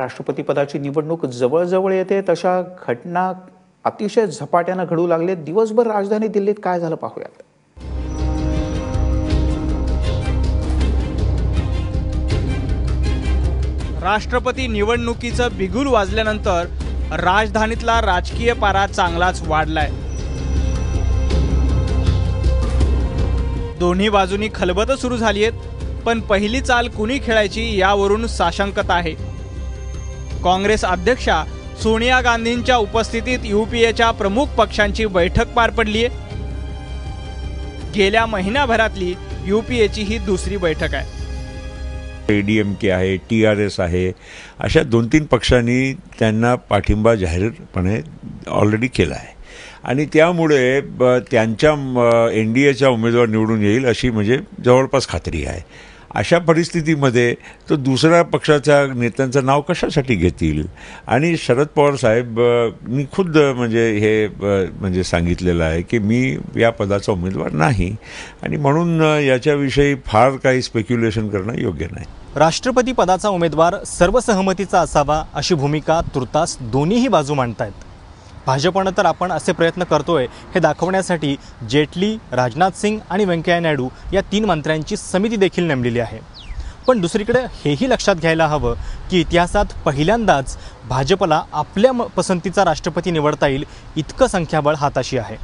राष्ट्रपतीपदाची निवडणूक जवळ येते तशा घटना अतिशय झपाट्याने घडू लागले। दिवसभर राजधानी दिल्लीत काय झालं पाहूयात। राष्ट्रपती निवडणुकीचं बिगुल वाजल्यानंतर राजधानीतला राजकीय पारा चांगलाच वाढलाय। दोन्ही बाजूंनी खलबतं सुरू झाली आहेत, पण पहिली चाल कुणी खेळायची यावरून साशंकता आहे। काँग्रेस अध्यक्षा सोनिया गांधींच्या उपस्थितीत यूपीएच्या प्रमुख पक्षांची बैठक पार पडली आहे। गेल्या महिन्याभरातली यूपीएची ही दुसरी बैठक आहे। ADMK आहे, TRS आहे, अशा 2-3 पक्षांनी त्यांना पाठिंबा जाहीरपणे ऑलरेडी केला आहे आणि त्यामुळे त्यांच्या NDAचा उमेदवार निवडून येईल अशी म्हणजे जवळपास खात्री आहे। अशा परिस्थितीमध्ये तो दुसऱ्या पक्षाच्या नेत्यांचं नाव कशासाठी घेतील आणि शरद पवार साहेबांनी खुद म्हणजे सांगितलेलं आहे की मी या पदाचा उमेदवार नाही आणि म्हणून याच्याविषयी फार काही स्पेक्युलेशन करणं योग्य नाही। राष्ट्रपती पदाचा उमेदवार सर्वसहमतीचा असावा अशी भूमिका तुर्तास दोन्हीही बाजू मांडतायत। भाजपनं तर आपण असे प्रयत्न करतोय हे दाखवण्यासाठी जेटली, राजनाथ सिंग आणि व्यंकय्या नायडू या 3 मंत्र्यांची समिती देखील नेमलेली आहे। पण दुसरीकडे हेही लक्षात घ्यायला हवं की इतिहासात पहिल्यांदाच भाजपला आपल्या पसंतीचा राष्ट्रपती निवडता येईल इतकं संख्याबळ हाताशी आहे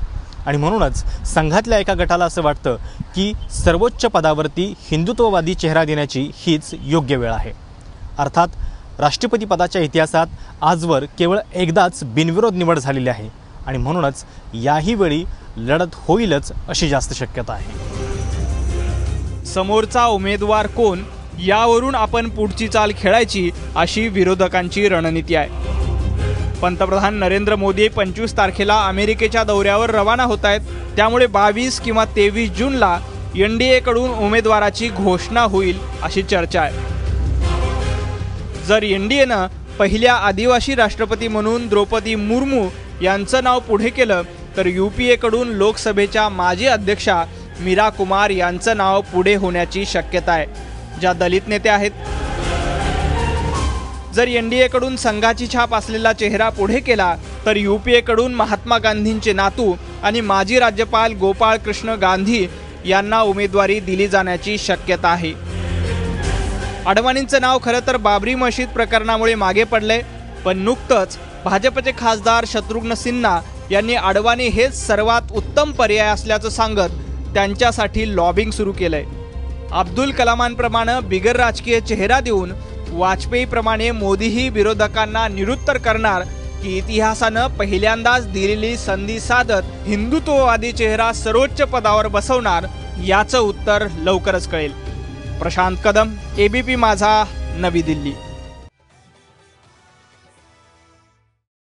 आणि म्हणूनच संघातल्या एका गटाला असं वाटतं की सर्वोच्च पदावरती हिंदुत्ववादी चेहरा देण्याची हीच योग्य वेळ आहे। अर्थात राष्ट्रपती पदाच्या इतिहासात आजवर केवळ एकदाच बिनविरोध निवड झालेली आहे आणि म्हणूनच याही वेळी लढत होईलच अशी जास्त शक्यता आहे। समोरचा उमेदवार कोण यावरून आपण पुढची चाल खेळायची अशी विरोधकांची रणनीती आहे। पंतप्रधान नरेंद्र मोदी 25 तारखेला अमेरिकेच्या दौऱ्यावर रवाना होत आहेत, त्यामुळे 22 किंवा 23 जूनला NDA कडून उमेदवाराची घोषणा होईल अशी चर्चा आहे। जर NDAनं पहिल्या आदिवासी राष्ट्रपती म्हणून द्रौपदी मुर्मू यांचं नाव पुढे केलं तर UPA कडून लोकसभेच्या माजी अध्यक्षा मीरा कुमार यांचं नाव पुढे होण्याची शक्यता आहे, ज्या दलित नेत्या आहेत। जर NDA कडून संघाची छाप असलेला चेहरा पुढे केला तर UPA कडून महात्मा गांधींचे नातू आणि माजी राज्यपाल गोपाळ कृष्ण गांधी यांना उमेदवारी दिली जाण्याची शक्यता आहे। अडवाणींचं नाव खरं तर बाबरी मशीद प्रकरणामुळे मागे पडले, पण नुकतंच भाजपचे खासदार शत्रुघ्न सिन्हा यांनी अडवाणी हेच सर्वात उत्तम पर्याय असल्याचं सांगत त्यांच्यासाठी लॉबिंग सुरू केलंय। अब्दुल कलामांप्रमाणे बिगर राजकीय चेहरा देऊन वाजपेयीप्रमाणे मोदीही विरोधकांना निरुत्तर करणार की इतिहासानं पहिल्यांदाच दिलेली संधी साधत हिंदुत्ववादी चेहरा सर्वोच्च पदावर बसवणार याचं उत्तर लवकरच कळेल। प्रशांत कदम, ABP माझा, नवी दिल्ली।